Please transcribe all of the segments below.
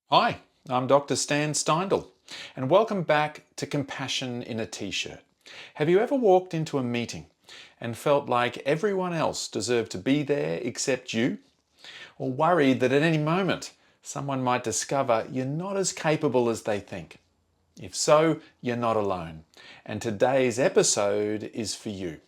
Hi, I'm Dr. Stan Steindl, and welcome back to Compassion in a T-shirt. Have you ever walked into a meeting and felt like everyone else deserved to be there except you? Or worried that at any moment someone might discover you're not as capable as they think? If so, you're not alone, and today's episode is for you.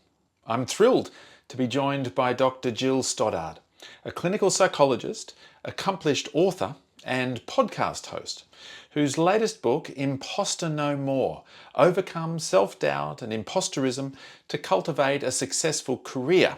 I'm thrilled to be joined by Dr. Jill Stoddard, a clinical psychologist, accomplished author, and podcast host, whose latest book, Imposter No More, Overcome Self-Doubt and Imposterism to Cultivate a Successful Career,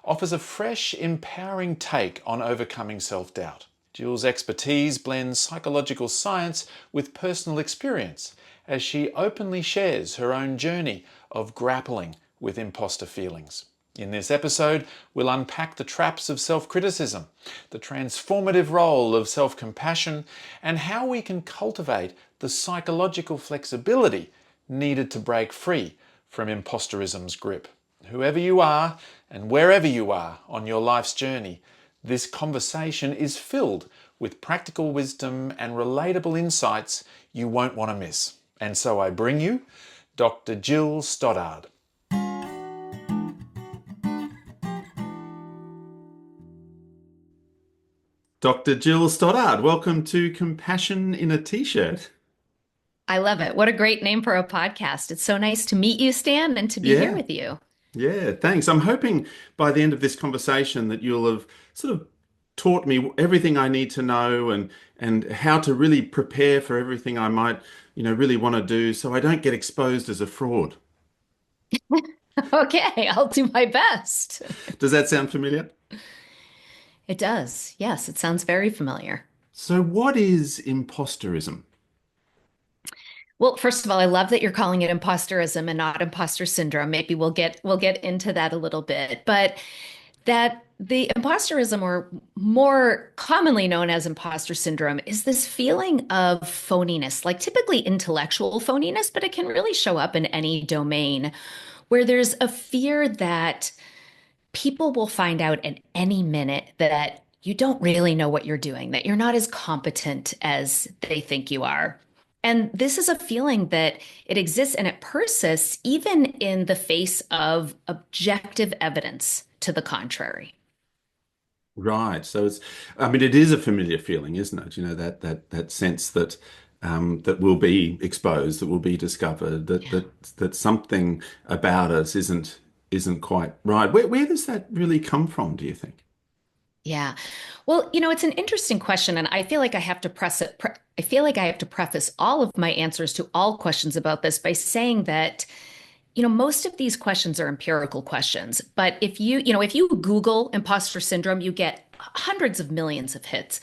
offers a fresh, empowering take on overcoming self-doubt. Jill's expertise blends psychological science with personal experience as she openly shares her own journey of grappling with imposter feelings. In this episode, we'll unpack the traps of self-criticism, the transformative role of self-compassion, and how we can cultivate the psychological flexibility needed to break free from imposterism's grip. Whoever you are and wherever you are on your life's journey, this conversation is filled with practical wisdom and relatable insights you won't want to miss. And so I bring you Dr. Jill Stoddard. Dr. Jill Stoddard, welcome to Compassion in a T-shirt. I love it. What a great name for a podcast. It's so nice to meet you, Stan, and to be here Yeah, with you. yeah, thanks. I'm hoping by the end of this conversation that you'll have sort of taught me everything I need to know and how to really prepare for everything I might, really want to do so I don't get exposed as a fraud. Okay, I'll do my best. Does that sound familiar? It does. Yes, it sounds very familiar. So what is imposterism? Well, first of all, I love that you're calling it imposterism and not imposter syndrome. Maybe we'll get into that a little bit, but that the imposterism, or more commonly known as imposter syndrome, is this feeling of phoniness, like typically intellectual phoniness, but it can really show up in any domain where there's a fear that people will find out at any minute that you don't really know what you're doing, that you're not as competent as they think you are. And this is a feeling that it exists and it persists even in the face of objective evidence to the contrary. Right. So I mean, it is a familiar feeling, isn't it? That sense that that will be exposed, that will be discovered, Yeah. that something about us isn't quite right. Where does that really come from, do you think? Yeah. Well, it's an interesting question, and I feel like I have to I feel like I have to preface all of my answers to all questions about this by saying that most of these questions are empirical questions. But if you Google imposter syndrome, you get hundreds of millions of hits.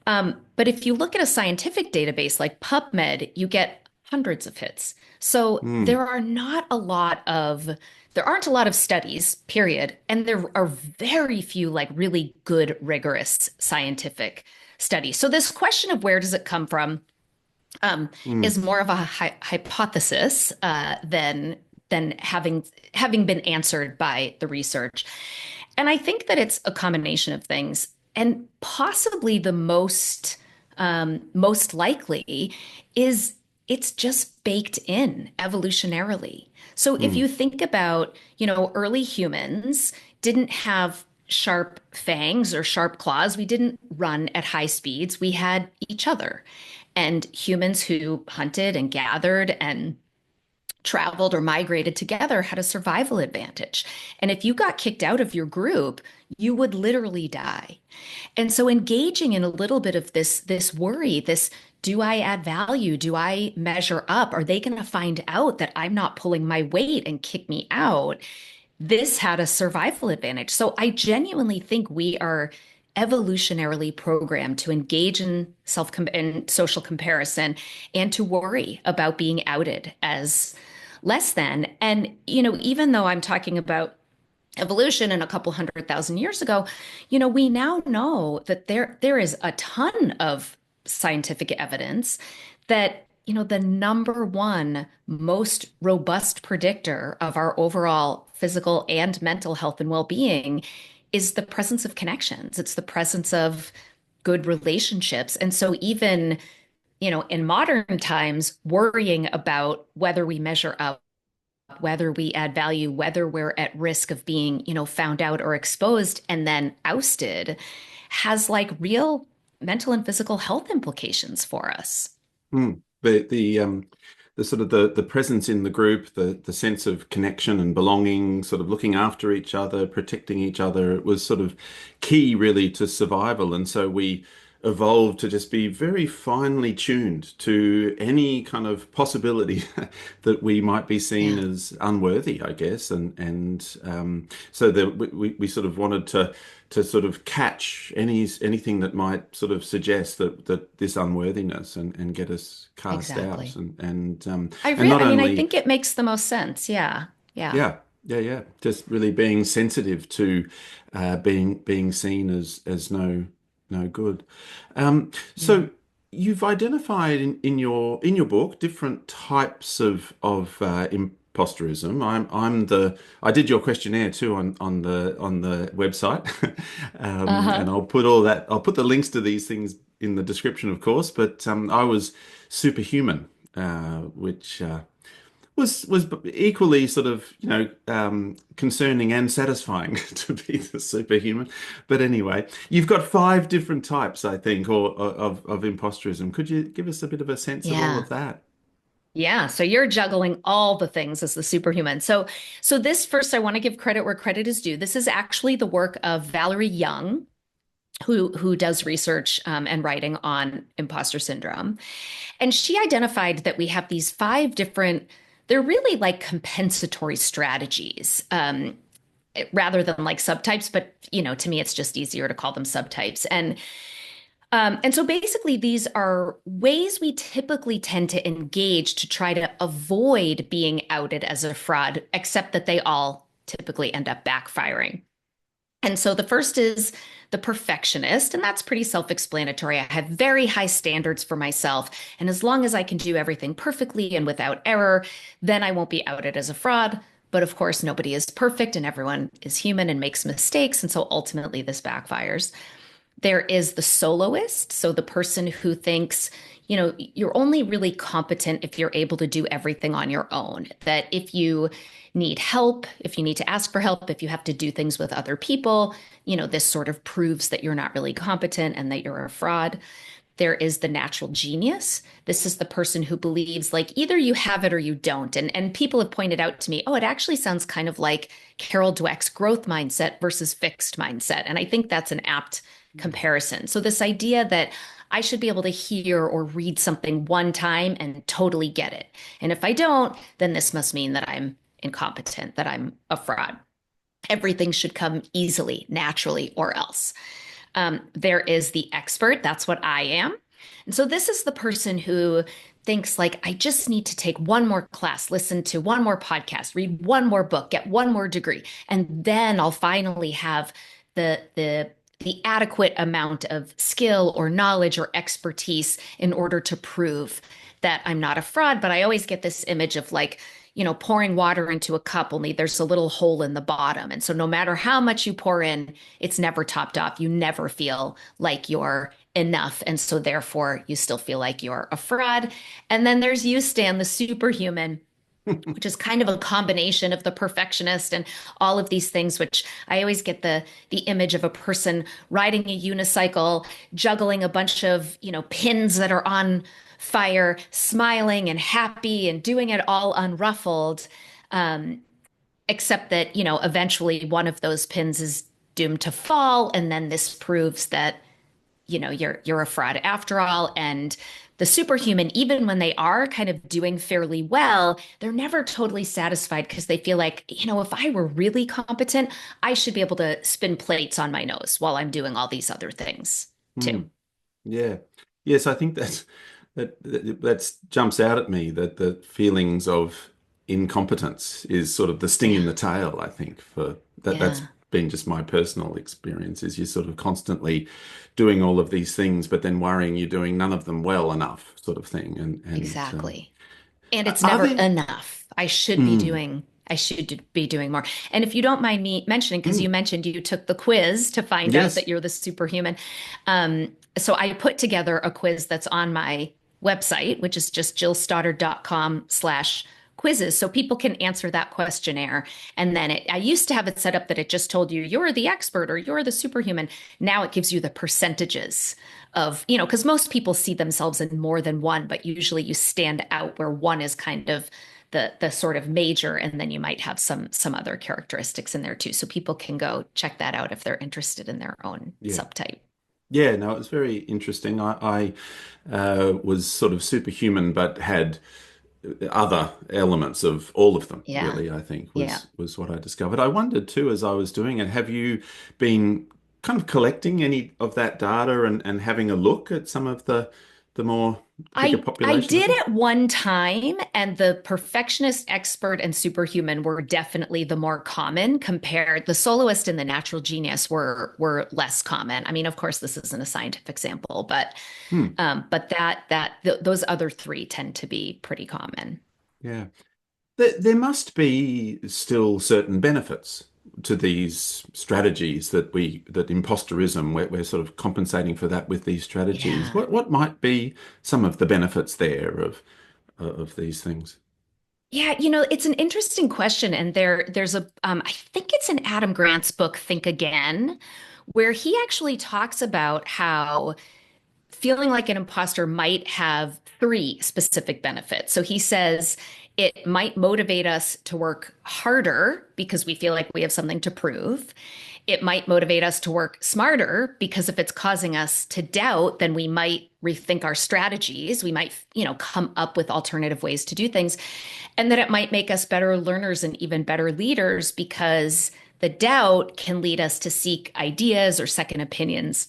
But if you look at a scientific database like PubMed, you get hundreds of hits. So Hmm. there aren't a lot of studies, period. And there are very few like really good, rigorous scientific studies. So this question of where does it come from Hmm. is more of a hypothesis than having been answered by the research. And I think that it's a combination of things, and possibly the most likely is it's just baked in evolutionarily. So if Hmm. you think about, early humans didn't have sharp fangs or sharp claws. We didn't run at high speeds. We had each other. And humans who hunted and gathered and traveled or migrated together had a survival advantage. And if you got kicked out of your group, you would literally die. And so engaging in a little bit of this worry, this do I add value? Do I measure up? Are they going to find out that I'm not pulling my weight and kick me out? This had a survival advantage. So I genuinely think we are evolutionarily programmed to engage in in social comparison and to worry about being outed as less than. And even though I'm talking about evolution and a couple 100,000 years ago, we now know that there is a ton of scientific evidence that the number one most robust predictor of our overall physical and mental health and well-being is the presence of connections. It's the presence of good relationships. And so even, in modern times, worrying about whether we measure up, whether we add value, whether we're at risk of being, found out or exposed and then ousted has like real mental and physical health implications for us. Mm. The sort of the presence in the group, the sense of connection and belonging, sort of looking after each other, protecting each other, it was sort of key really to survival. And so we evolved to just be very finely tuned to any kind of possibility that we might be seen Yeah, as unworthy, I guess. And so that we sort of wanted to sort of catch anything that might sort of suggest that this unworthiness and get us cast out exactly. and not I mean, I only think it makes the most sense. Yeah. Yeah. yeah, just really being sensitive to being seen as no good. Yeah. So you've identified in your book different types of imposterism. I did your questionnaire too on the website, and Uh-huh. I'll put the links to these things in the description, of course. But I was superhuman, which was equally sort of concerning and satisfying to be the superhuman. But anyway, you've got five different types, I think, or of imposterism. Could you give us a bit of a sense of all Yeah. of that? Yeah, so you're juggling all the things as the superhuman. So this first, I want to give credit where credit is due. This is actually the work of Valerie Young, who does research and writing on imposter syndrome. And she identified that we have these five different, they're really like compensatory strategies, rather than like subtypes. But to me, it's just easier to call them subtypes. And so basically, these are ways we typically tend to engage to try to avoid being outed as a fraud, except that they all typically end up backfiring. And so the first is the perfectionist, and that's pretty self-explanatory. I have very high standards for myself, and as long as I can do everything perfectly and without error, then I won't be outed as a fraud. But of course, nobody is perfect and everyone is human and makes mistakes, and so ultimately this backfires. There is the soloist, so the person who thinks, you're only really competent if you're able to do everything on your own. That if you need help, if you need to ask for help, if you have to do things with other people, this sort of proves that you're not really competent and that you're a fraud. There is the natural genius. This is the person who believes like either you have it or you don't. And people have pointed out to me, oh, it actually sounds kind of like Carol Dweck's growth mindset versus fixed mindset. And I think that's an apt comparison. So this idea that I should be able to hear or read something one time and totally get it. And if I don't, then this must mean that I'm incompetent, that I'm a fraud. Everything should come easily, naturally, or else. There is the expert. That's what I am. And so this is the person who thinks like, I just need to take one more class, listen to one more podcast, read one more book, get one more degree, and then I'll finally have the adequate amount of skill or knowledge or expertise in order to prove that I'm not a fraud. But I always get this image of like, pouring water into a cup, only there's a little hole in the bottom. And so no matter how much you pour in, it's never topped off. You never feel like you're enough. And so therefore, you still feel like you're a fraud. And then there's you, Stan, the superhuman, which is kind of a combination of the perfectionist and all of these things, which I always get the image of a person riding a unicycle, juggling a bunch of, pins that are on fire, smiling and happy and doing it all unruffled. Um, Except that, eventually one of those pins is doomed to fall. And then this proves that you're a fraud after all. And the superhuman, even when they are kind of doing fairly well, they're never totally satisfied because they feel like, if I were really competent, I should be able to spin plates on my nose while I'm doing all these other things Hmm. too. Yeah. Yes, I think that jumps out at me that the feelings of incompetence is sort of the sting in Yeah. the tail, I think, for that's Yeah, been just my personal experience is you're sort of constantly doing all of these things, but then worrying you're doing none of them well enough, sort of thing. And exactly. And it's are never there enough. mm, I should be doing more. And if you don't mind me mentioning, because you mm, mentioned you took the quiz to find out yes. that you're the superhuman, So I put together a quiz that's on my website, which is just jillstoddard.com/quizzes. So people can answer that questionnaire. And then I used to have it set up that it just told you, you're the expert or you're the superhuman. Now it gives you the percentages of, because most people see themselves in more than one, but usually you stand out where one is kind of the sort of major, and then you might have some other characteristics in there too. So people can go check that out if they're interested in their own Yeah. subtype. Yeah, no, it was very interesting. I was sort of superhuman, but had other elements of all of them, Yeah. really, I think Yeah. was what I discovered. I wondered too, as I was doing it, have you been kind of collecting any of that data and having a look at some of the more bigger I population of did them? at one time, and the perfectionist, expert, and superhuman were definitely the more common compared. The soloist and the natural genius were less common. I mean, of course, this isn't a scientific sample, but Hmm. those other three tend to be pretty common. Yeah. There must be still certain benefits to these strategies that imposterism, we're sort of compensating for that with these strategies. Yeah. What might be some of the benefits there of these things? Yeah, it's an interesting question, and there's I think it's in Adam Grant's book, Think Again, where he actually talks about how feeling like an imposter might have three specific benefits. So he says it might motivate us to work harder because we feel like we have something to prove. It might motivate us to work smarter because if it's causing us to doubt, then we might rethink our strategies. We might, come up with alternative ways to do things. And that it might make us better learners and even better leaders because the doubt can lead us to seek ideas or second opinions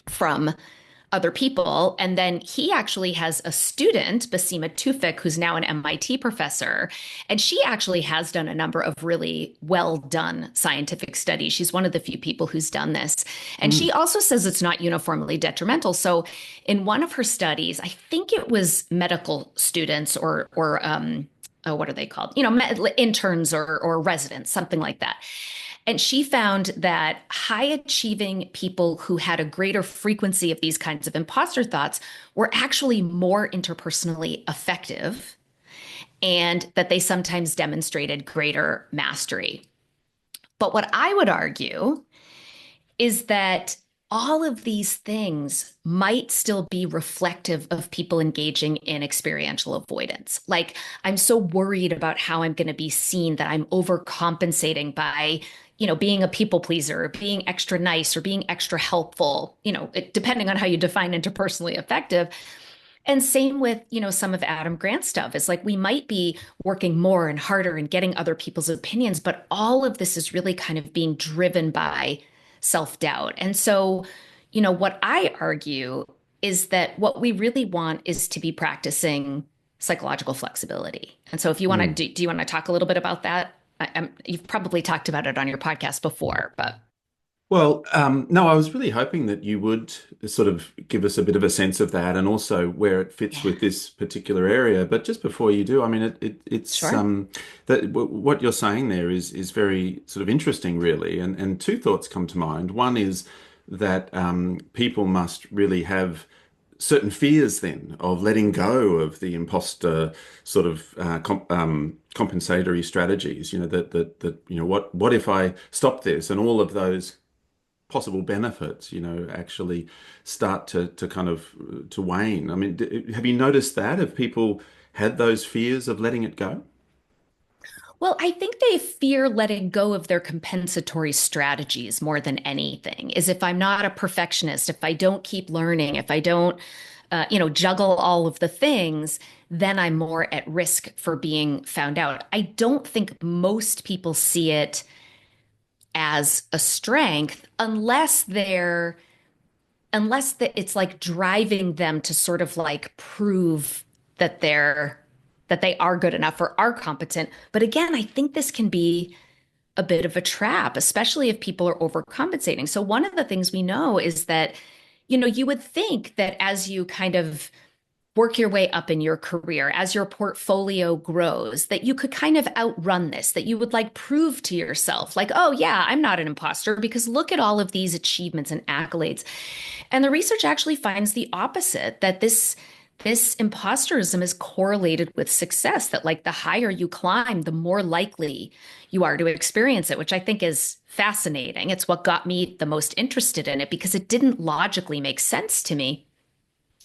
from other people. And then he actually has a student, Basima Tufik, who's now an MIT professor. And she actually has done a number of really well done scientific studies. She's one of the few people who's done this. And she Mm, also says it's not uniformly detrimental. So in one of her studies, I think it was medical students or oh, what are they called? Interns or residents, something like that. And she found that high achieving people who had a greater frequency of these kinds of imposter thoughts were actually more interpersonally effective and that they sometimes demonstrated greater mastery. But what I would argue is that all of these things might still be reflective of people engaging in experiential avoidance. Like, I'm so worried about how I'm going to be seen that I'm overcompensating by, being a people pleaser, or being extra nice, or being extra helpful, depending on how you define interpersonally effective. And same with, some of Adam Grant's stuff. It's like we might be working more and harder and getting other people's opinions, but all of this is really kind of being driven by self-doubt. And so, what I argue is that what we really want is to be practicing psychological flexibility. And so if you want to, mm. do you want to talk a little bit about that? You've probably talked about it on your podcast before, but Well, no, I was really hoping that you would sort of give us a bit of a sense of that and also where it fits yeah, with this particular area. But just before you do, I mean, it's sure. what you're saying there is very sort of interesting, really. And two thoughts come to mind. One is that people must really have certain fears then of letting go of the imposter sort of compensatory strategies. What if I stop this and all of those possible benefits, actually start to kind of to wane. I mean, have you noticed that? Have people had those fears of letting it go? Well, I think they fear letting go of their compensatory strategies more than anything. Is if I'm not a perfectionist, if I don't keep learning, if I don't, juggle all of the things, then I'm more at risk for being found out. I don't think most people see it as a strength unless that it's like driving them to sort of like prove that they are good enough or are competent. But again, I think this can be a bit of a trap, especially if people are overcompensating. So one of the things we know is that, you would think that as you kind of work your way up in your career, as your portfolio grows, that you could kind of outrun this, that you would like prove to yourself, like, oh, yeah, I'm not an imposter because look at all of these achievements and accolades. And the research actually finds the opposite, that this imposterism is correlated with success, that like the higher you climb, the more likely you are to experience it, which I think is fascinating. It's what got me the most interested in it because it didn't logically make sense to me.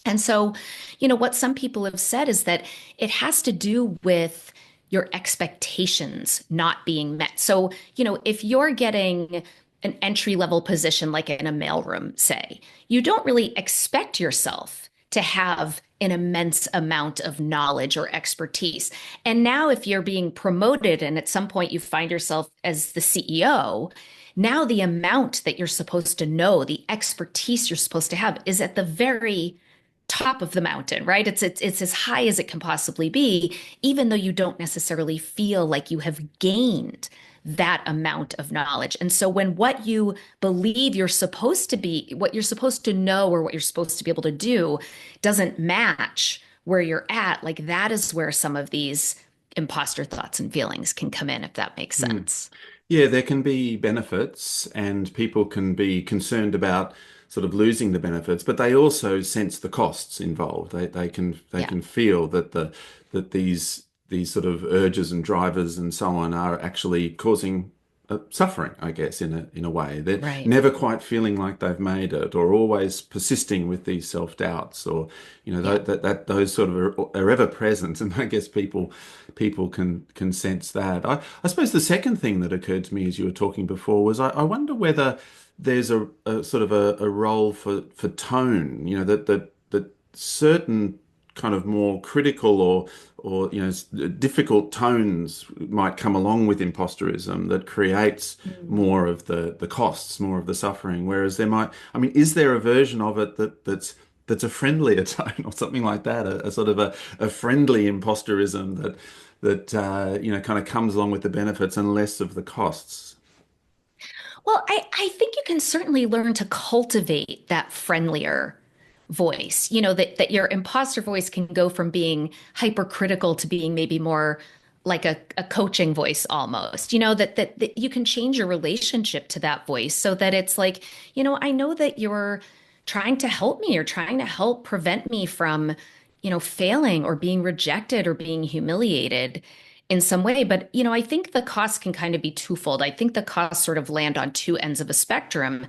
And so, what some people have said is that it has to do with your expectations not being met. So, if you're getting an entry level position, like in a mailroom, say, you don't really expect yourself to have an immense amount of knowledge or expertise. And now, if you're being promoted and at some point you find yourself as the CEO, now the amount that you're supposed to know, the expertise you're supposed to have is at the very top of the mountain, right? It's as high as it can possibly be, even though you don't necessarily feel like you have gained that amount of knowledge. And so when what you believe you're supposed to be, what you're supposed to know, or what you're supposed to be able to do doesn't match where you're at, like that is where some of these imposter thoughts and feelings can come in, if that makes Hmm. sense. Yeah, there can be benefits, and people can be concerned about sort of losing the benefits, but they also sense the costs involved. They Yeah, can feel that these sort of urges and drivers and so on are actually causing suffering, I guess, in a way. They're right. never quite feeling like they've made it, or always persisting with these self-doubts, or Yeah. that those sort of are ever present, and I guess people can sense that. I suppose the second thing that occurred to me as you were talking before was I wonder whether there's a sort of a role for tone, that certain kind of more critical or difficult tones might come along with imposterism that creates Mm. more of the costs, more of the suffering. Whereas there might, I mean, is there a version of it that's a friendlier tone or something like that, a sort of a friendly imposterism that kind of comes along with the benefits and less of the costs? Well, I think you can certainly learn to cultivate that friendlier voice. That your imposter voice can go from being hypercritical to being maybe more like a coaching voice almost. That you can change your relationship to that voice so that it's like, I know that you're trying to help me or trying to help prevent me from, failing or being rejected or being humiliated in some way. But, I think the costs can kind of be twofold. I think the costs sort of land on two ends of a spectrum.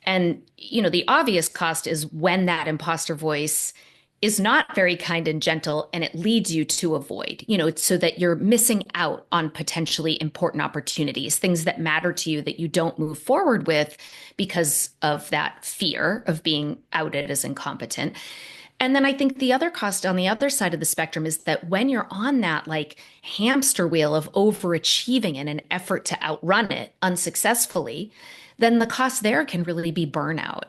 And, the obvious cost is when that imposter voice is not very kind and gentle and it leads you to avoid, so that you're missing out on potentially important opportunities, things that matter to you that you don't move forward with because of that fear of being outed as incompetent. And then I think the other cost on the other side of the spectrum is that when you're on that like hamster wheel of overachieving in an effort to outrun it unsuccessfully, then the cost there can really be burnout.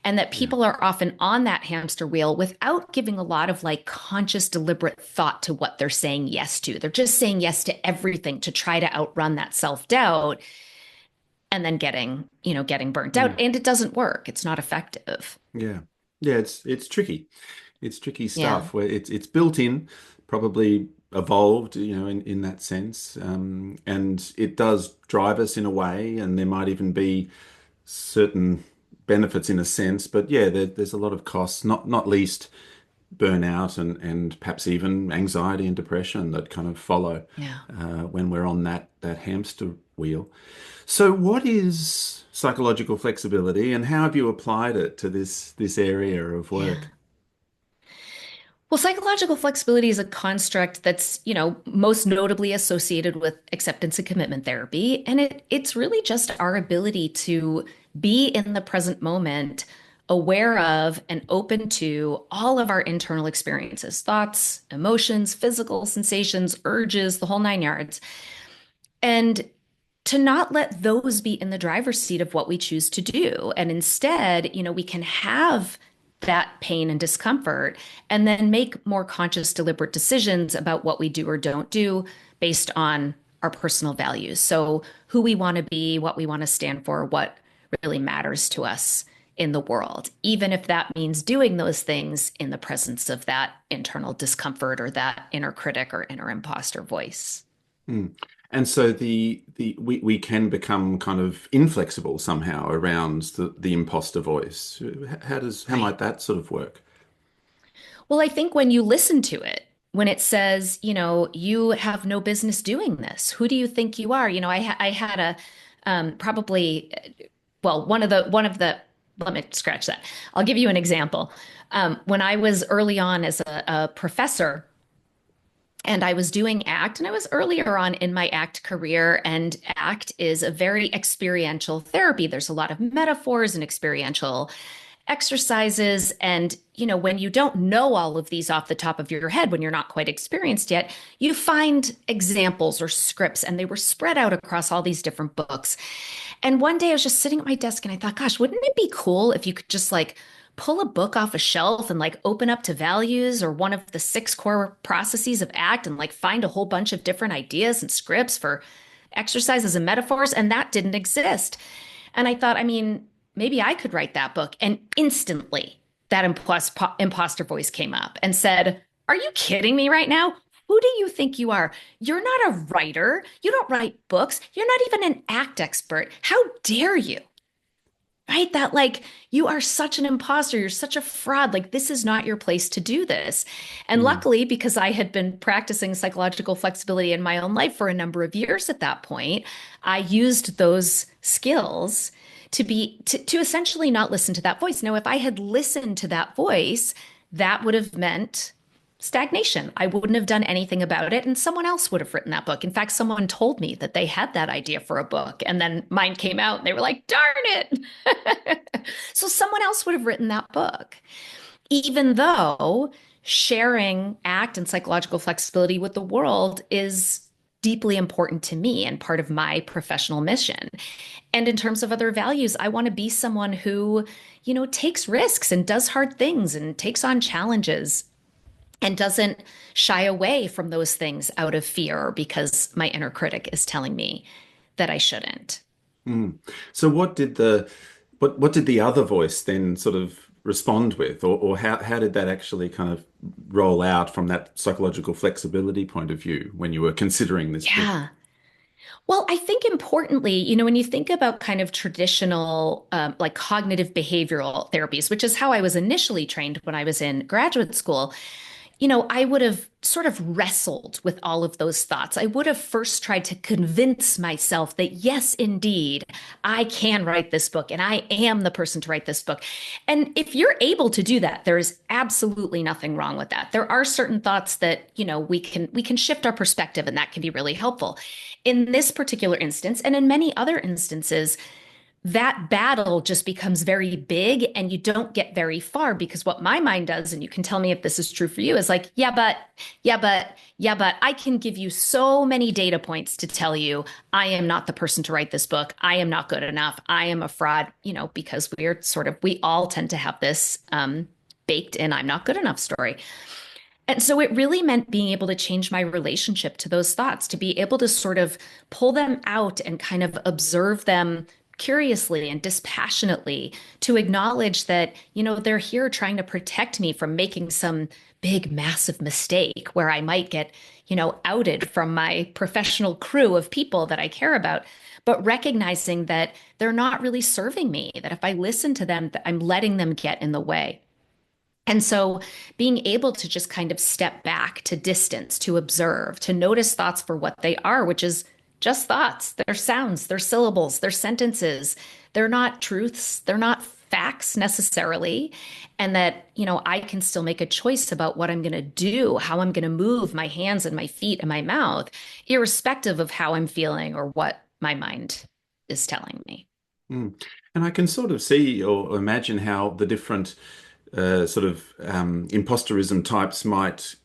And that Yeah. people are often on that hamster wheel without giving a lot of like conscious, deliberate thought to what they're saying yes to. They're just saying yes to everything to try to outrun that self-doubt and then getting burnt Mm. out. And it doesn't work. It's not effective. Yeah. Yeah, it's tricky. It's tricky Yeah. stuff where it's built in, probably evolved, in that sense. And it does drive us in a way, and there might even be certain benefits in a sense. But yeah, there's a lot of costs, not least burnout and perhaps even anxiety and depression that kind of follow Yeah. when we're on that hamster wheel. So, what is psychological flexibility, and how have you applied it to this area of work? Yeah. Well, psychological flexibility is a construct that's, most notably associated with acceptance and commitment therapy. And it's really just our ability to be in the present moment, aware of and open to all of our internal experiences, thoughts, emotions, physical sensations, urges, the whole nine yards. And to not let those be in the driver's seat of what we choose to do. And instead, we can have that pain and discomfort and then make more conscious, deliberate decisions about what we do or don't do based on our personal values. So, who we want to be, what we want to stand for, what really matters to us in the world, even if that means doing those things in the presence of that internal discomfort or that inner critic or inner imposter voice. Mm. And so we can become kind of inflexible somehow around the imposter voice. How Right. might that sort of work? Well, I think when you listen to it, when it says, you have no business doing this, who do you think you are? I had a probably, well, one of the, let me scratch that. I'll give you an example. When I was early on as a professor, and I was doing ACT, and I was earlier on in my ACT career, and ACT is a very experiential therapy. There's a lot of metaphors and experiential exercises. And, when you don't know all of these off the top of your head, when you're not quite experienced yet, you find examples or scripts, and they were spread out across all these different books. And one day I was just sitting at my desk and I thought, gosh, wouldn't it be cool if you could just like pull a book off a shelf and like open up to values or one of the six core processes of ACT and like find a whole bunch of different ideas and scripts for exercises and metaphors? And that didn't exist. And I thought, I mean, maybe I could write that book. And instantly that imposter voice came up and said, are you kidding me right now? Who do you think you are? You're not a writer. You don't write books. You're not even an ACT expert. How dare you? Right? That like you are such an imposter. You're such a fraud. Like this is not your place to do this. And Mm. luckily, because I had been practicing psychological flexibility in my own life for a number of years at that point, I used those skills to essentially not listen to that voice. Now, if I had listened to that voice, that would have meant stagnation. I wouldn't have done anything about it, and someone else would have written that book. In fact, someone told me that they had that idea for a book, and then mine came out, and they were like, darn it. So someone else would have written that book, even though sharing ACT and psychological flexibility with the world is deeply important to me and part of my professional mission. And in terms of other values, I want to be someone who, takes risks and does hard things and takes on challenges and doesn't shy away from those things out of fear or because my inner critic is telling me that I shouldn't. Mm. So what did the other voice then sort of respond with, or how did that actually kind of roll out from that psychological flexibility point of view when you were considering this book? Yeah. Well, I think importantly, when you think about kind of traditional, like cognitive behavioral therapies, which is how I was initially trained when I was in graduate school, I would have sort of wrestled with all of those thoughts. I would have first tried to convince myself that, yes, indeed, I can write this book and I am the person to write this book. And if you're able to do that, there is absolutely nothing wrong with that. There are certain thoughts that, we can shift our perspective, and that can be really helpful. In this particular instance, and in many other instances, that battle just becomes very big and you don't get very far, because what my mind does, and you can tell me if this is true for you, is like, yeah, but I can give you so many data points to tell you I am not the person to write this book. I am not good enough. I am a fraud, because we all tend to have this baked in I'm not good enough story. And so it really meant being able to change my relationship to those thoughts, to be able to sort of pull them out and kind of observe them curiously and dispassionately, to acknowledge that, they're here trying to protect me from making some big, massive mistake where I might get, outed from my professional crew of people that I care about. But recognizing that they're not really serving me, that if I listen to them, that I'm letting them get in the way. And so being able to just kind of step back to distance, to observe, to notice thoughts for what they are, which is just thoughts. They're sounds, they're syllables, they're sentences. They're not truths, they're not facts necessarily. And that, I can still make a choice about what I'm going to do, how I'm going to move my hands and my feet and my mouth, irrespective of how I'm feeling or what my mind is telling me. Mm. And I can sort of see or imagine how the different sort of imposterism types might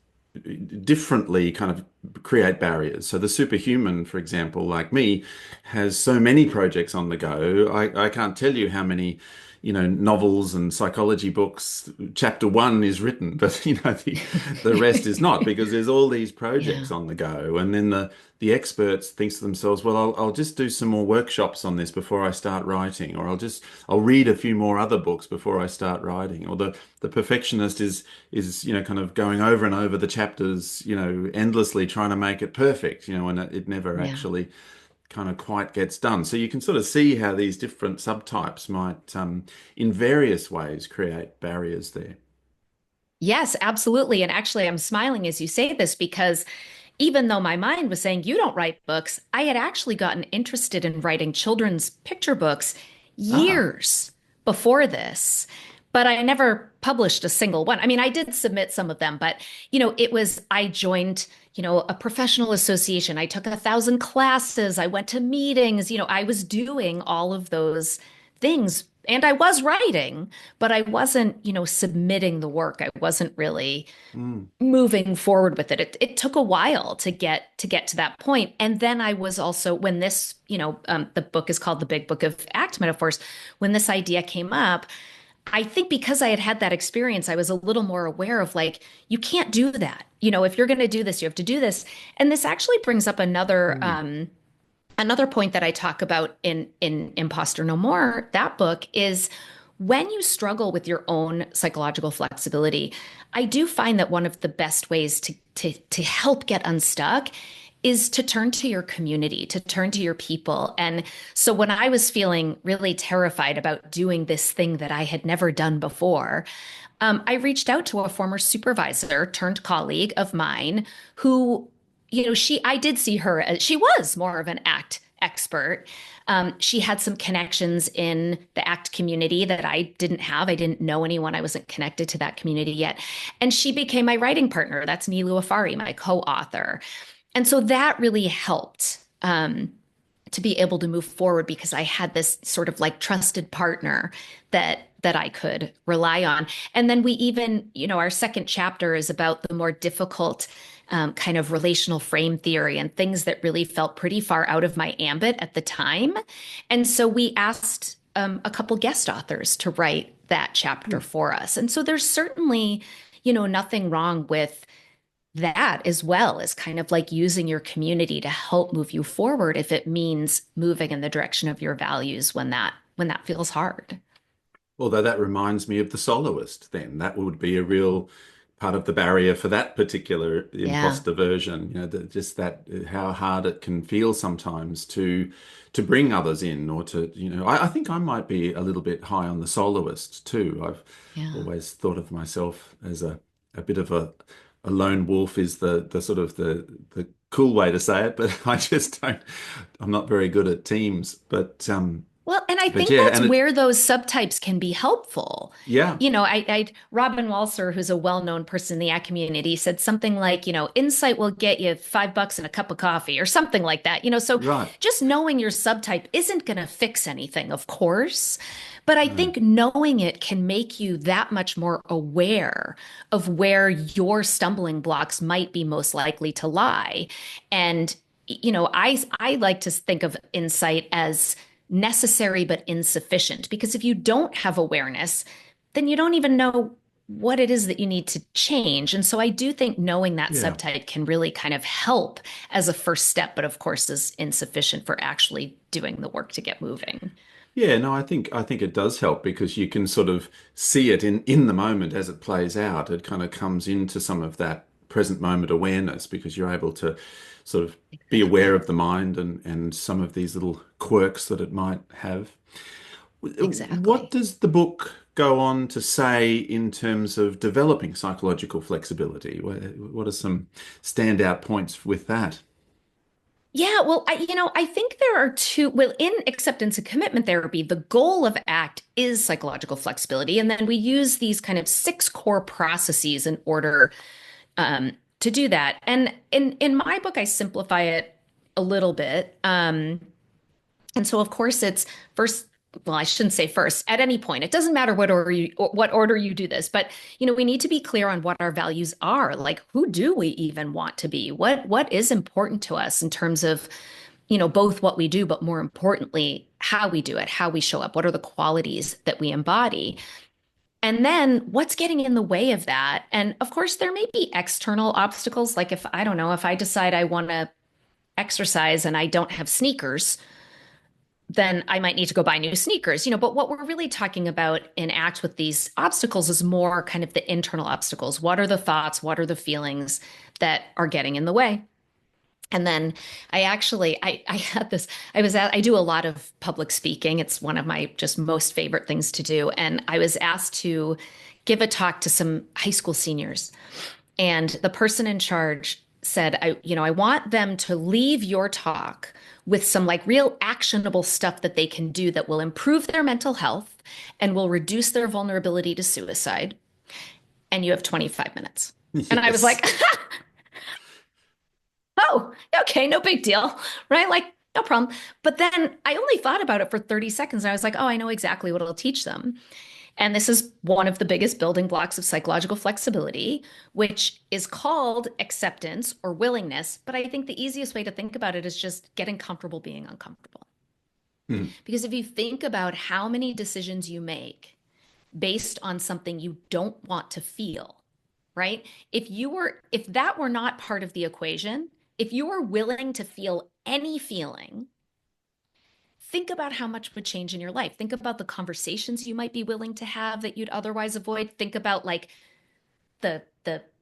differently kind of create barriers. So the superhuman, for example, like me, has so many projects on the go. I can't tell you how many novels and psychology books, chapter one is written, but the rest is not, because there's all these Yeah. projects on the go. And then the experts thinks to themselves, well, I'll just do some more workshops on this before I start writing, or I'll read a few more other books before I start writing. Or the perfectionist is kind of going over and over the chapters, endlessly trying to make it perfect, and it never Yeah. actually kind of quite gets done. So you can sort of see how these different subtypes might, in various ways, create barriers there. Yes, absolutely. And actually, I'm smiling as you say this because even though my mind was saying, you don't write books, I had actually gotten interested in writing children's picture books Ah, years before this, but I never published a single one. I mean, I did submit some of them, but I joined, a professional association. I took 1,000 classes. I went to meetings. I was doing all of those things and I was writing, but I wasn't, submitting the work. I wasn't really mm, moving forward with it. It took a while to get to that point. And then I was also when this, the book is called The Big Book of Act Metaphors. When this idea came up, I think because I had had that experience, I was a little more aware of like, you can't do that. If you're going to do this, you have to do this. And this actually brings up mm, another point that I talk about in Imposter No More, that book is when you struggle with your own psychological flexibility, I do find that one of the best ways to help get unstuck is to turn to your community, to turn to your people. And so when I was feeling really terrified about doing this thing that I had never done before, I reached out to a former supervisor turned colleague of mine who, I did see her as she was more of an act expert. She had some connections in the ACT community that I didn't have. I didn't know anyone. I wasn't connected to that community yet. And she became my writing partner. That's Nilu Afari, my co-author. And so that really helped to be able to move forward because I had this sort of like trusted partner that I could rely on. And then we even, our second chapter is about the more difficult kind of relational frame theory and things that really felt pretty far out of my ambit at the time. And so we asked a couple guest authors to write that chapter mm. for us. And so there's certainly, nothing wrong with that as well as kind of like using your community to help move you forward if it means moving in the direction of your values when that feels hard. Although that reminds me of the soloist, then that would be a real part of the barrier for that particular Yeah, imposter version. Just that how hard it can feel sometimes to bring others in, or to, I think I might be a little bit high on the soloist too. I've yeah. always thought of myself as a bit of a lone wolf is the sort of the cool way to say it, but I just don't. I'm not very good at teams, Well, and I but think yeah, that's and it where those subtypes can be helpful. yeah, Robin Walser, who's a well-known person in the ag community, said something like, insight will get you $5 and a cup of coffee or something like that. So right. just knowing your subtype isn't going to fix anything, of course. But I No. think knowing it can make you that much more aware of where your stumbling blocks might be most likely to lie. And, I like to think of insight as necessary but insufficient because if you don't have awareness, then you don't even know what it is that you need to change. And so I do think knowing that Yeah. subtype can really kind of help as a first step, but of course is insufficient for actually doing the work to get moving. Yeah, no, I think it does help because you can sort of see it in the moment as it plays out. It kind of comes into some of that present moment awareness because you're able to sort of be aware Exactly. of the mind and some of these little quirks that it might have. What Exactly. does the book go on to say in terms of developing psychological flexibility? What are some standout points with that? Yeah, well, I think there are well, in acceptance and commitment therapy, the goal of ACT is psychological flexibility. And then we use these kind of six core processes in order to do that. And in my book, I simplify it a little bit. And so, of course, it's first. Well, I shouldn't say first. At any point, it doesn't matter what order you do this, but we need to be clear on what our values are. Like, who do we even want to be? What is important to us in terms of both what we do, but more importantly, how we do it, how we show up, what are the qualities that we embody. And then what's getting in the way of that? And of course, there may be external obstacles. Like if, I don't know, if I decide I want to exercise and I don't have sneakers, then I might need to go buy new sneakers, but what we're really talking about in ACT with these obstacles is more kind of the internal obstacles. What are the thoughts? What are the feelings that are getting in the way? And then I had this, I do a lot of public speaking. It's one of my just most favorite things to do. And I was asked to give a talk to some high school seniors. And the person in charge said, I want them to leave your talk with some like real actionable stuff that they can do that will improve their mental health and will reduce their vulnerability to suicide. And you have 25 minutes. And I was Yes. like, oh, okay, no big deal, right? Like, no problem. But then I only thought about it for 30 seconds. And I was like, oh, I know exactly what it'll teach them. And this is one of the biggest building blocks of psychological flexibility, which is called acceptance or willingness. But I think the easiest way to think about it is just getting comfortable being uncomfortable. Mhm. Because if you think about how many decisions you make based on something you don't want to feel, right? If that were not part of the equation, if you were willing to feel any feeling, think about how much would change in your life. Think about the conversations you might be willing to have that you'd otherwise avoid. Think about like the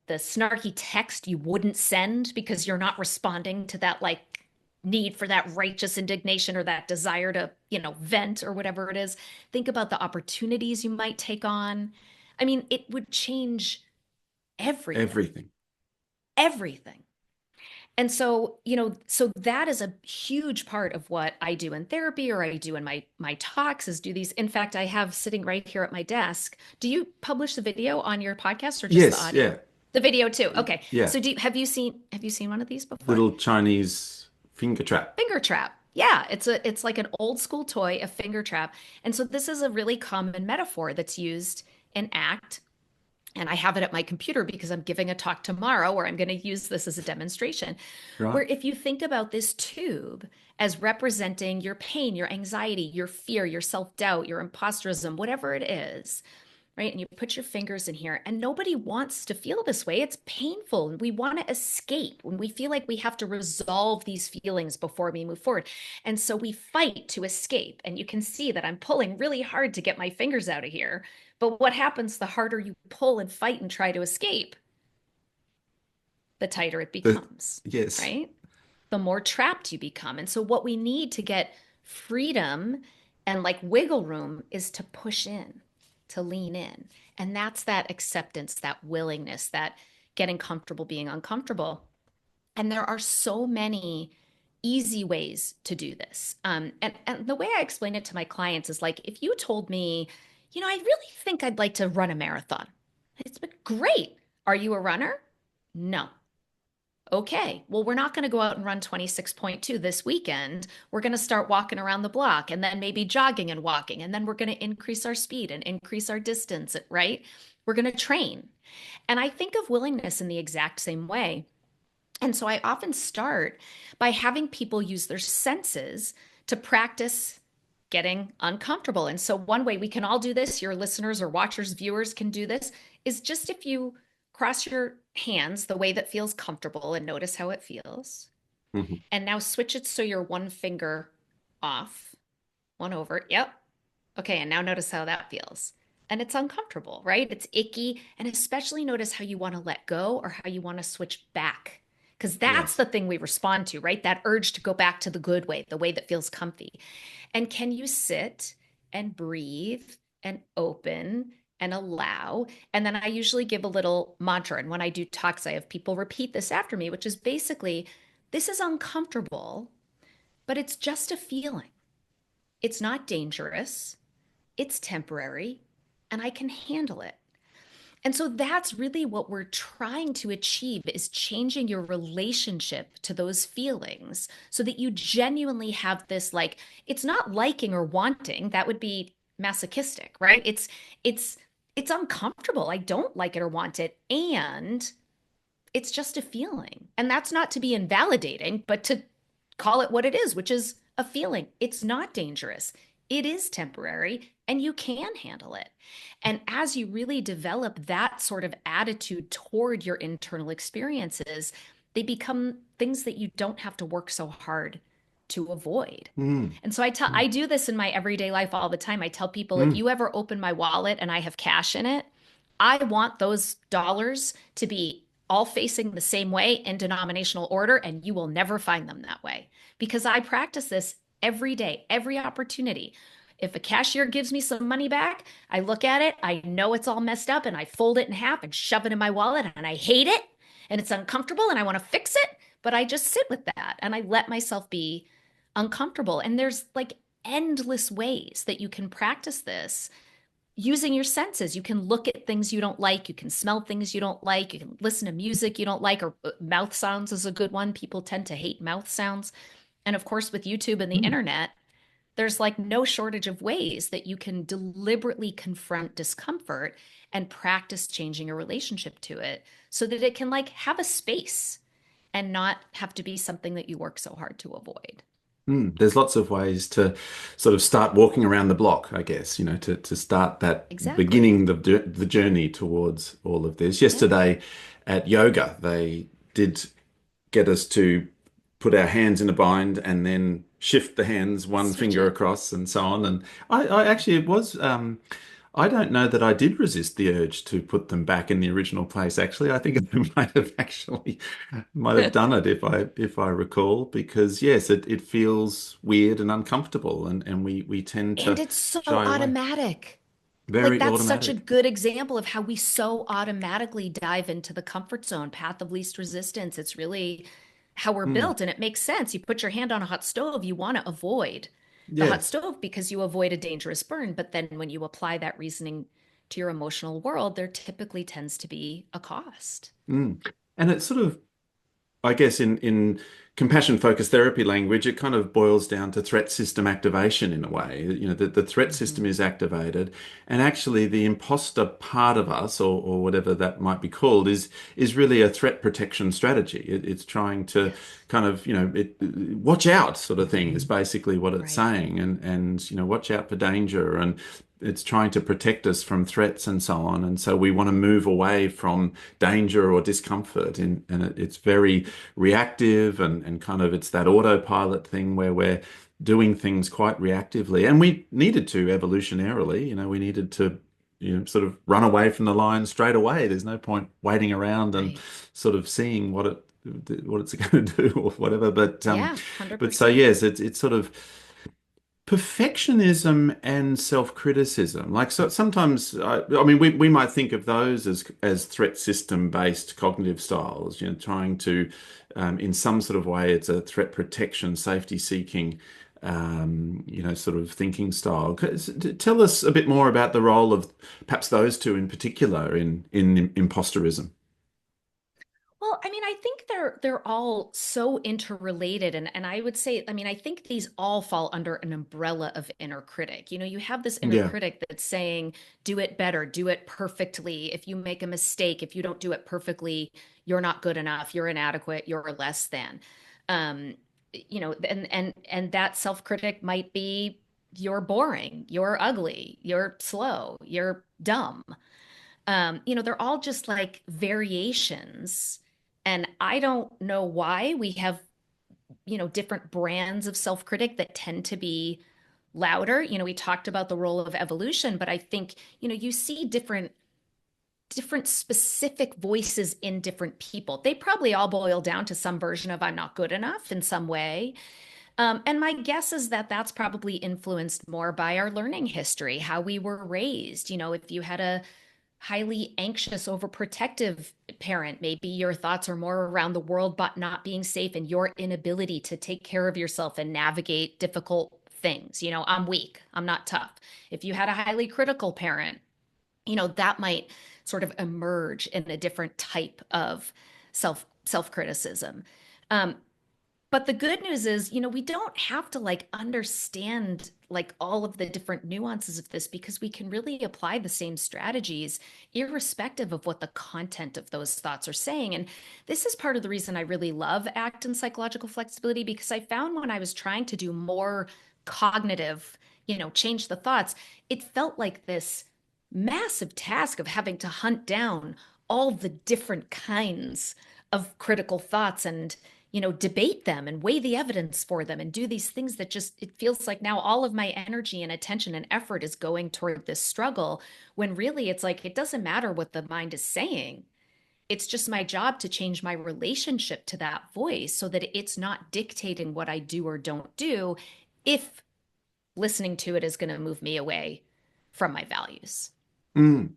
snarky text you wouldn't send because you're not responding to that like need for that righteous indignation or that desire to, vent or whatever it is. Think about the opportunities you might take on. I mean, it would change everything. Everything. Everything. And so, so that is a huge part of what I do in therapy or I do in my talks is do these. In fact, I have sitting right here at my desk. Do you publish the video on your podcast or just the Yes, audio? yeah. The video too. Okay. Yeah. So have you seen one of these before? Little Chinese finger trap. Finger trap. Yeah, it's like an old school toy, a finger trap. And so this is a really common metaphor that's used in ACT. And I have it at my computer because I'm giving a talk tomorrow where I'm going to use this as a demonstration. Right. Where if you think about this tube as representing your pain, your anxiety, your fear, your self-doubt, your imposterism, whatever it is, right? And you put your fingers in here, and nobody wants to feel this way. It's painful. We want to escape when we feel like we have to resolve these feelings before we move forward. And so we fight to escape. And you can see that I'm pulling really hard to get my fingers out of here. But what happens the harder you pull and fight and try to escape, the tighter it The, becomes, yes. right? The more trapped you become. And so what we need to get freedom and like wiggle room is to push in, to lean in. And that's that acceptance, that willingness, that getting comfortable being uncomfortable. And there are so many easy ways to do this. And the way I explain it to my clients is like, if you told me, I really think I'd like to run a marathon. It's been great. Are you a runner? No. Okay, well, we're not going to go out and run 26.2 this weekend. We're going to start walking around the block and then maybe jogging and walking. And then we're going to increase our speed and increase our distance, right? We're going to train. And I think of willingness in the exact same way. And so I often start by having people use their senses to practice getting uncomfortable. And so one way we can all do this, your listeners or watchers, viewers can do this, is just if you cross your hands the way that feels comfortable and notice how it feels. Mhm. And now switch it so you're one finger off, one over. Yep. Okay. And now notice how that feels. And it's uncomfortable, right? It's icky. And especially notice how you want to let go or how you want to switch back. Because that's Yes. the thing we respond to, right? That urge to go back to the good way, the way that feels comfy. And can you sit and breathe and open and allow? And then I usually give a little mantra. And when I do talks, I have people repeat this after me, which is basically, this is uncomfortable, but it's just a feeling. It's not dangerous. It's temporary, and I can handle it. And so that's really what we're trying to achieve is changing your relationship to those feelings so that you genuinely have this like it's not liking or wanting, that would be masochistic, right? It's uncomfortable. I don't like it or want it and it's just a feeling. And that's not to be invalidating, but to call it what it is, which is a feeling. It's not dangerous. It is temporary and you can handle it. And as you really develop that sort of attitude toward your internal experiences, they become things that you don't have to work so hard to avoid. Mm, And so I mm, do this in my everyday life all the time. I tell people if mm, you ever open my wallet and I have cash in it, I want those dollars to be all facing the same way in denominational order, and you will never find them that way because I practice this every day, every opportunity. If a cashier gives me some money back, I look at it, I know it's all messed up, and I fold it in half and shove it in my wallet, and I hate it, and it's uncomfortable, and I want to fix it, but I just sit with that and I let myself be uncomfortable. And there's like endless ways that you can practice this using your senses. You can look at things you don't like, you can smell things you don't like, you can listen to music you don't like, or mouth sounds is a good one. People tend to hate mouth sounds. And of course, with YouTube and the mm, internet, there's like no shortage of ways that you can deliberately confront discomfort and practice changing your relationship to it so that it can like have a space and not have to be something that you work so hard to avoid. mm. There's lots of ways to sort of start walking around the block, I guess, to start that Exactly. beginning the journey towards all of this. Yeah. Yesterday at yoga, they did get us to put our hands in a bind and then shift the hands one Switch finger it. across and so on. And I actually, it was, I don't know that I did resist the urge to put them back in the original place. Actually, I think I might have done it if I recall, because yes, it feels weird and uncomfortable, and we tend And to it's so shy away. automatic. Like Very that's such a automatic. good example of how we so automatically dive into the comfort zone, path of least resistance. It's really how we're Mm, built, and it makes sense. You put your hand on a hot stove, you want to avoid the hot yes. stove because you avoid a dangerous burn. But then when you apply that reasoning to your emotional world, there typically tends to be a cost. Mm. And it's sort of I guess in compassion focused therapy language, it kind of boils down to threat system activation in a way. The threat system Hmm. is activated, and actually the imposter part of us, or whatever that might be called, is really a threat protection strategy. It's trying to Yes. kind of, watch out sort of thing is basically what it's Right. saying, and watch out for danger, and it's trying to protect us from threats and so on. And so we want to move away from danger or discomfort, and it's very reactive, and kind of it's that autopilot thing where we're doing things quite reactively. And we needed to evolutionarily, we needed to, sort of run away from the lion straight away. There's no point waiting around and Right. sort of seeing what it's going to do or whatever. Yeah, But so 100%. yes, it's sort of perfectionism and self-criticism. Like, so sometimes, I mean, we might think of those as threat system-based cognitive styles, trying to, in some sort of way, it's a threat protection, safety-seeking, sort of thinking style. Tell us a bit more about the role of perhaps those two in particular in imposterism. Well, I mean, I think they're all so interrelated, and I would say, I mean, I think these all fall under an umbrella of inner critic. You know, you have this inner Yeah. critic that's saying, do it better, do it perfectly. If you make a mistake, if you don't do it perfectly, you're not good enough, you're inadequate, you're less than. Um, and that self-critic might be you're boring, you're ugly, you're slow, you're dumb. They're all just like variations. And I don't know why we have, different brands of self-critic that tend to be louder. We talked about the role of evolution, but I think, you see different specific voices in different people. They probably all boil down to some version of I'm not good enough in some way. And my guess is that that's probably influenced more by our learning history, how we were raised. If you had a highly anxious, overprotective parent, maybe your thoughts are more around the world but not being safe and your inability to take care of yourself and navigate difficult things. I'm weak, I'm not tough. If you had a highly critical parent, that might sort of emerge in a different type of self criticism. Um, But the good news is, we don't have to like understand like all of the different nuances of this because we can really apply the same strategies irrespective of what the content of those thoughts are saying. And this is part of the reason I really love ACT and psychological flexibility because I found when I was trying to do more cognitive, change the thoughts, it felt like this massive task of having to hunt down all the different kinds of critical thoughts and debate them and weigh the evidence for them and do these things that just, it feels like now all of my energy and attention and effort is going toward this struggle when really it's like, it doesn't matter what the mind is saying. It's just my job to change my relationship to that voice so that it's not dictating what I do or don't do if listening to it is going to move me away from my values. Mm.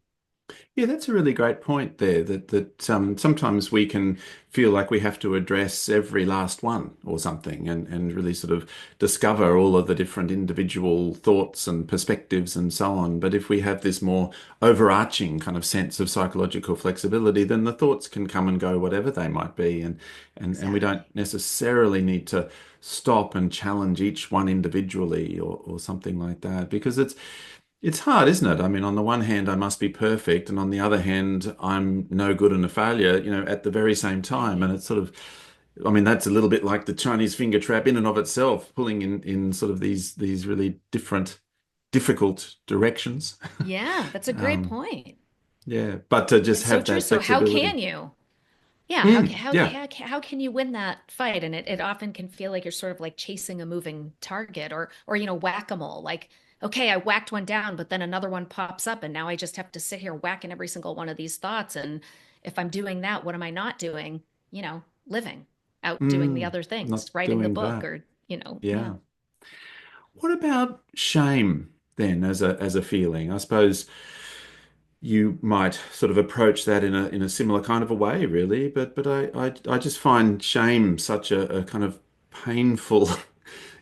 Yeah, that's a really great point there. That sometimes we can feel like we have to address every last one or something, and really sort of discover all of the different individual thoughts and perspectives and so on. But if we have this more overarching kind of sense of psychological flexibility, then the thoughts can come and go, whatever they might be, and we don't Exactly. necessarily need to stop and challenge each one individually or something like that because it's hard, isn't it? I mean, on the one hand, I must be perfect, and on the other hand, I'm no good and a failure, at the very same time. And it's sort of, I mean, that's a little bit like the Chinese finger trap in and of itself, pulling in sort of these really different, difficult directions. Yeah, that's a great Um, point. yeah, but to just It's so have true. that So how flexibility. can you? Yeah, Yeah. how can you win that fight? And it often can feel like you're sort of like chasing a moving target or whack-a-mole. Like, okay, I whacked one down, but then another one pops up, and now I just have to sit here whacking every single one of these thoughts. And if I'm doing that, what am I not doing? Living, out doing the Mm, other not things, writing the doing book, that. or yeah. Yeah. What about shame then as a feeling? I suppose you might sort of approach that in a similar kind of a way, really. But I just find shame such a kind of painful,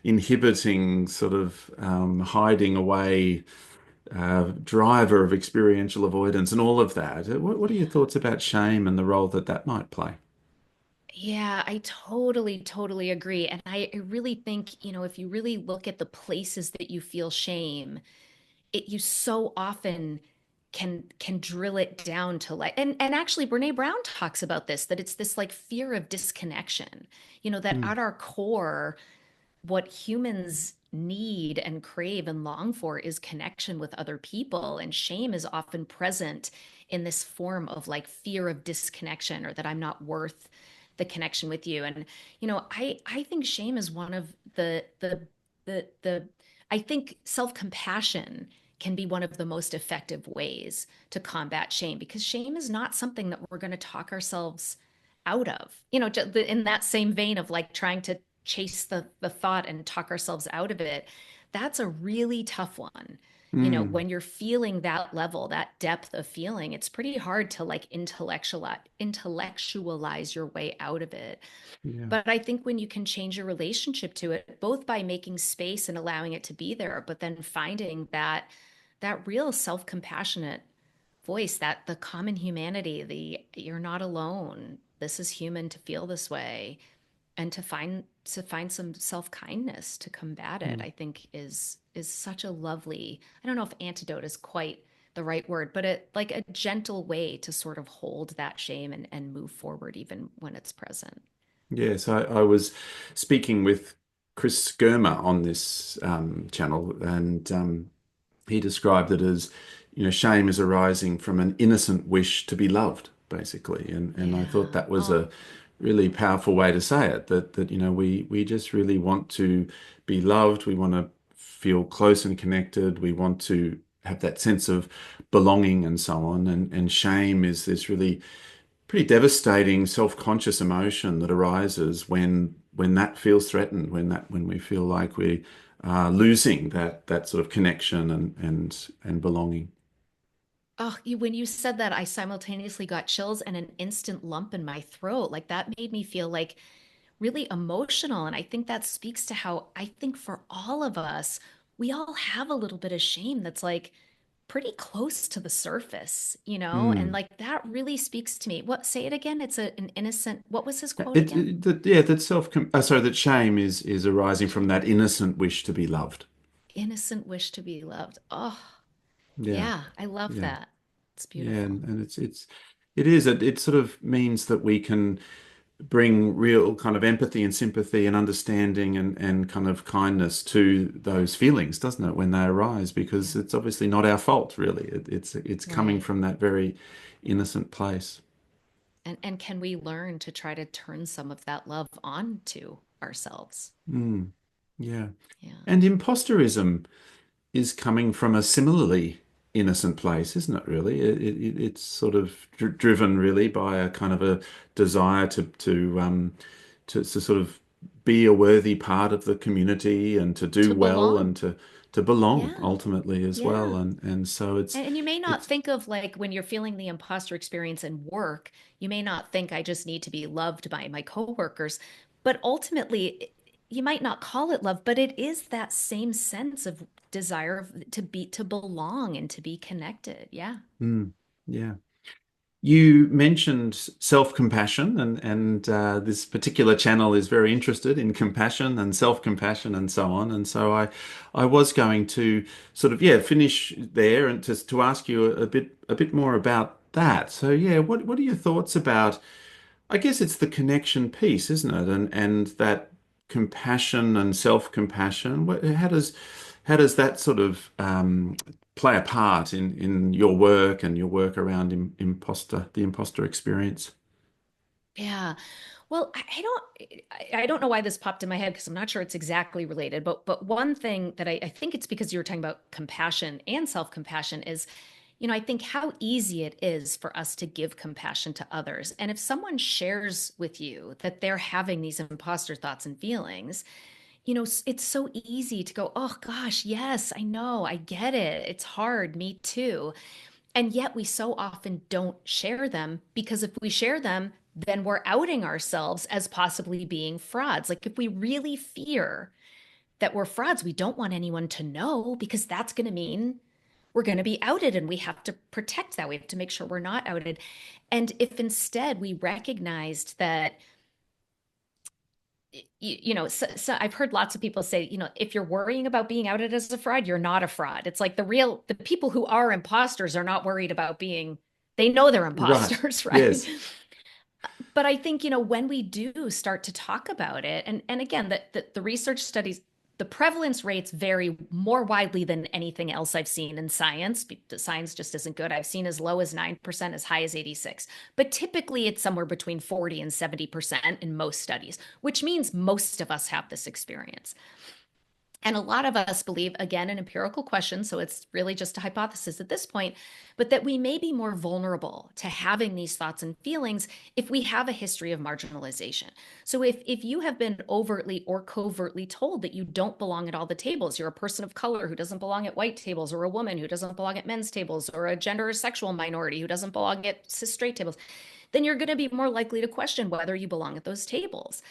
inhibiting sort of hiding away driver of experiential avoidance and all of that. What are your Yeah. thoughts about shame and the role that that might play? Yeah, I totally, totally agree. And I really think, if you really look at the places that you feel shame, you so often can drill it down to like and actually Brene Brown talks about this, that it's this like fear of disconnection, that Mm, at our core what humans need and crave and long for is connection with other people. And shame is often present in this form of like fear of disconnection or that I'm not worth the connection with you. And, I think shame is one of the I think self-compassion can be one of the most effective ways to combat shame because shame is not something that we're going to talk ourselves out of. In that same vein of like trying to chase the thought and talk ourselves out of it, that's a really tough one. mm, When you're feeling that level, that depth of feeling, it's pretty hard to like intellectualize your way out of it. yeah. But I think when you can change your relationship to it, both by making space and allowing it to be there, but then finding that real self-compassionate voice, that the common humanity, the you're not alone. This is human to feel this way, and to find some self-kindness to combat it, Mm. I think is such a lovely, I don't know if antidote is quite the right word, but it like a gentle way to sort of hold that shame and move forward even when it's present. Yes, I was speaking with Chris Germer on this channel, and he described it as, shame is arising from an innocent wish to be loved, basically. And I thought Yeah. that was Oh, a really powerful way to say it, that we just really want to be loved. We want to feel close and connected. We want to have that sense of belonging and so on. And shame is this really pretty devastating self-conscious emotion that arises when that feels threatened, when we feel like we are losing that sort of connection and belonging. oh, when you said that, I simultaneously got chills and an instant lump in my throat. Like that made me feel like really emotional. And I think that speaks to how I think for all of us, we all have a little bit of shame that's like pretty close to the surface, and Mm. like that really speaks to me. What, say it again? It's an innocent, what was his quote It, again? that yeah, that sorry, that shame is arising from that innocent wish to be loved. Innocent wish to be loved. Oh, Yeah, yeah, I love yeah, that. It's yeah, beautiful. and it sort of means that we can bring real kind of empathy and sympathy and understanding and kind of kindness to those feelings, doesn't it, when they arise? Because Yeah, it's obviously not our fault, really. It's coming right. from that very innocent place. And can we learn to try to turn some of that love onto ourselves? Mm, yeah. Yeah. And imposterism is coming from a similarly innocent place, isn't it, really? It's sort of driven really by a kind of a desire to sort of be a worthy part of the community and to do To well belong. and to belong Yeah. ultimately as well. Yeah. And so And you may not it's think of, like, when you're feeling the imposter experience in work, you may not think I just need to be loved by my coworkers, but ultimately you might not call it love, but it is that same sense of desire to belong and to be connected. Yeah. mm, yeah. You mentioned self-compassion, and this particular channel is very interested in compassion and self-compassion and so on. And so I was going to sort of finish there and to ask you a bit more about that. So yeah, what are your thoughts about? I guess it's the connection piece, isn't it? And that compassion and self-compassion. How does that sort of play a part in your work and your work around the imposter experience? Yeah. Well, I don't know why this popped in my head because I'm not sure it's exactly related, but one thing that I think it's because you were talking about compassion and self-compassion is, I think how easy it is for us to give compassion to others. And if someone shares with you that they're having these imposter thoughts and feelings, it's so easy to go, oh gosh, yes, I know, I get it. It's hard, me too. And yet we so often don't share them because if we share them, then we're outing ourselves as possibly being frauds. Like if we really fear that we're frauds, we don't want anyone to know because that's going to mean we're going to be outed and we have to protect that. We have to make sure we're not outed. And if instead we recognized that, so I've heard lots of people say, if you're worrying about being outed as a fraud, you're not a fraud. It's like the people who are imposters are not worried about they know they're Right. imposters, right? Yes. But I think, when we do start to talk about it, and again, the research studies, the prevalence rates vary more widely than anything else I've seen in science. The science just isn't good. I've seen as low as 9%, as high as 86. But typically it's somewhere between 40 and 70% in most studies, which means most of us have this experience. And a lot of us believe, again, an empirical question, so it's really just a hypothesis at this point, but that we may be more vulnerable to having these thoughts and feelings if we have a history of marginalization. So if you have been overtly or covertly told that you don't belong at all the tables, you're a person of color who doesn't belong at white tables, or a woman who doesn't belong at men's tables, or a gender or sexual minority who doesn't belong at cis straight tables, then you're going to be more likely to question whether you belong at those tables.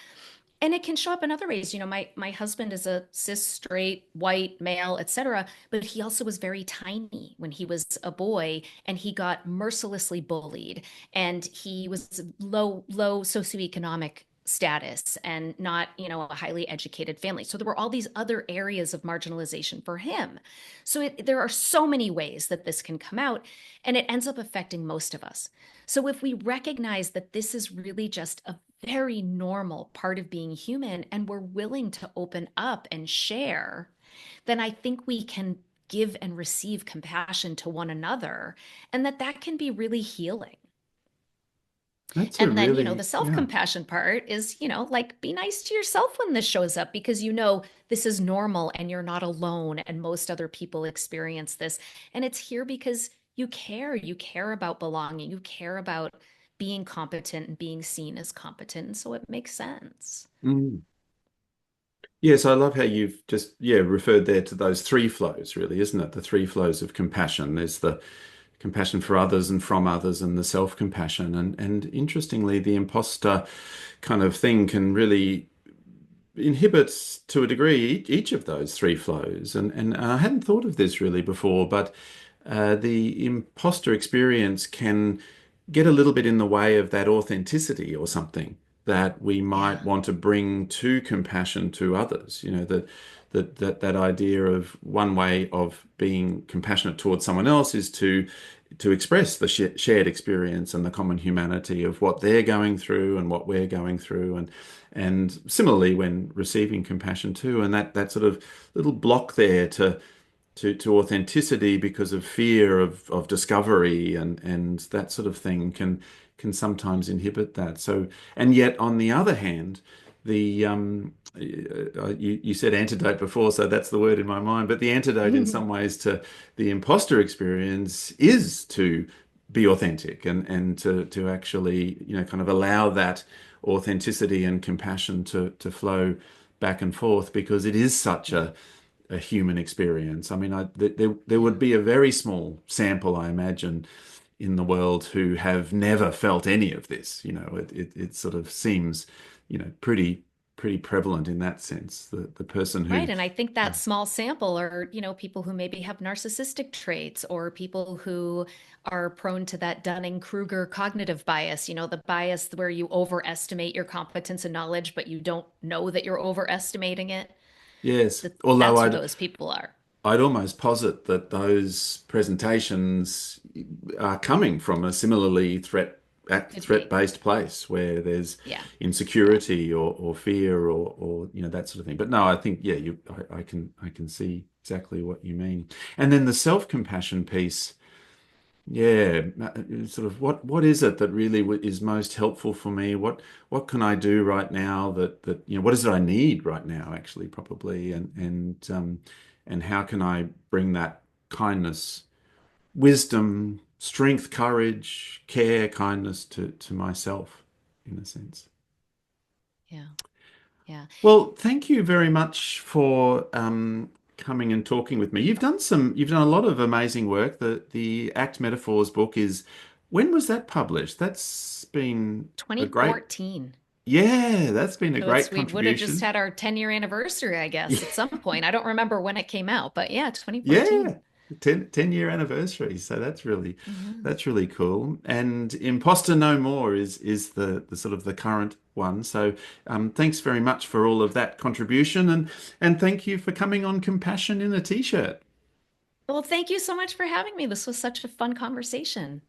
And it can show up in other ways. My husband is a cis straight white male, etc., but he also was very tiny when he was a boy, and he got mercilessly bullied, and he was low socioeconomic status and not, a highly educated family. So there were all these other areas of marginalization for him. So there are so many ways that this can come out, and it ends up affecting most of us. So if we recognize that this is really just a very normal part of being human, and we're willing to open up and share, then I think we can give and receive compassion to one another, and that can be really healing. That's a And then, the really, yeah. self-compassion part is, like, be nice to yourself when this shows up, because this is normal and you're not alone, and most other people experience this. And it's here because you care about belonging, you care about being competent and being seen as competent. And so it makes sense. Mm. Yes, I love how you've just, referred there to those three flows, really, isn't it? The three flows of compassion. There's the compassion for others and from others, and the self-compassion. And interestingly, the imposter kind of thing can really inhibit to a degree each of those three flows. And I hadn't thought of this really before, but the imposter experience can get a little bit in the way of that authenticity or something that we might Yeah. want to bring to compassion to others. You know, that idea of one way of being compassionate towards someone else is to express the shared experience and the common humanity of what they're going through and what we're going through, and similarly when receiving compassion too, and that sort of little block there to authenticity because of fear of discovery and that sort of thing can sometimes inhibit that. So, and yet on the other hand, the you said antidote before, so that's the word in my mind. But the antidote in some ways to the imposter experience is to be authentic and to actually, you know, kind of allow that authenticity and compassion to flow back and forth because it is such a human experience. I mean, there would Yeah. be a very small sample, I imagine, in the world who have never felt any of this. You know, it sort of seems, you know, pretty prevalent in that sense. The person who, Right. And I think that small sample are, people who maybe have narcissistic traits or people who are prone to that Dunning-Kruger cognitive bias, the bias where you overestimate your competence and knowledge, but you don't know that you're overestimating it. yes, That although that's who those people are. I'd almost posit that those presentations are coming from a similarly Could be. threat-based place where there's Yeah. Yeah. insecurity or fear or you know that sort of thing. But no, I think yeah, I can see exactly what you mean. And then the self-compassion piece, yeah, sort of what is it that really is most helpful for me? What can I do right now that you know what is it I need right now actually probably and how can I bring that kindness, wisdom, strength, courage, care, kindness to myself in a sense. Yeah. Yeah. Well, thank you very much for coming and talking with me. You've done a lot of amazing work. The Act Metaphors book is, when was that published? That's been a great, 2014. yeah, that's been a So great we would have just contribution. had our 10-year anniversary, I guess, at some point. I don't remember when it came out, but yeah, 2014. Yeah, 10 year anniversary. So Yeah. that's really cool. And Imposter No More is the sort of the current one. So thanks very much for all of that contribution and thank you for coming on Compassion in a T-shirt. Well, thank you so much for having me. This was such a fun conversation.